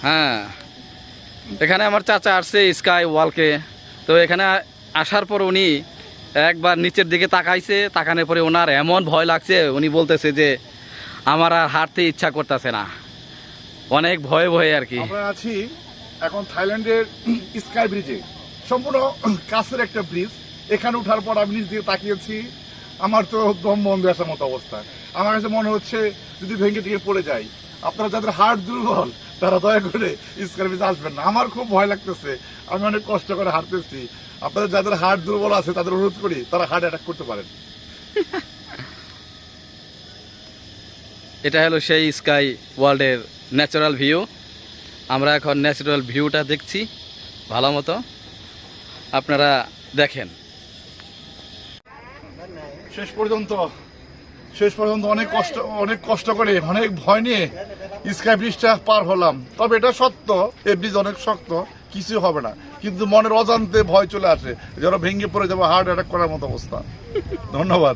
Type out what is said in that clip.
হ্যাঁ, এখানে আমার চাচা আসছে স্কাই ওয়ালকে। তো এখানে আসার পর উনি একবার নিচের দিকে তাকাইছে, তাকানোর পরে ওনার এমন ভয় লাগছে, উনি বলতেছে যে আমার আর হাঁটতে ইচ্ছা করতেছে না, অনেক ভয়ে ভয়ে আর কি। আমরা আছি এখন থাইল্যান্ডের স্কাই ব্রিজে, সম্পূর্ণ কাছের একটা ব্রিজ। এখানে ওঠার পর আমি নিচ দিকে তাকিয়েছি, আমার তো দম বন্ধ আসার মতো অবস্থা। আমার কাছে মনে হচ্ছে যদি ভেঙে টিকে পড়ে যাই। আপনারা যাদের হার্ট দুর্বল তারা দয়া করে স্কাই ব্রিজে আসবেন না। আমার খুব ভয় লাগতেছে, আমি অনেক কষ্ট করে হাঁটতেছি। আপনাদের যাদের হার্ট দুর্বল আছে তাদের অনুরোধ করি তারা হার্ট অ্যাটাক করতে পারেন। এটা হলো সেই স্কাই ওয়ার্ল্ডের ন্যাচারাল ভিউ। আমরা এখন ন্যাচারাল ভিউটা দেখছি ভালো মতো, আপনারা দেখেন। শেষ পর্যন্ত অনেক কষ্ট করে, অনেক ভয় নিয়ে স্কাই ব্রিজটা পার হলাম। তবে এটা সত্য, এই ব্রিজ অনেক শক্ত, কিছু হবে না, কিন্তু মনের অজান্তে ভয় চলে আসে যেন ভেঙে পড়ে যাবো, হার্ট অ্যাটাক করার মতো অবস্থা। ধন্যবাদ।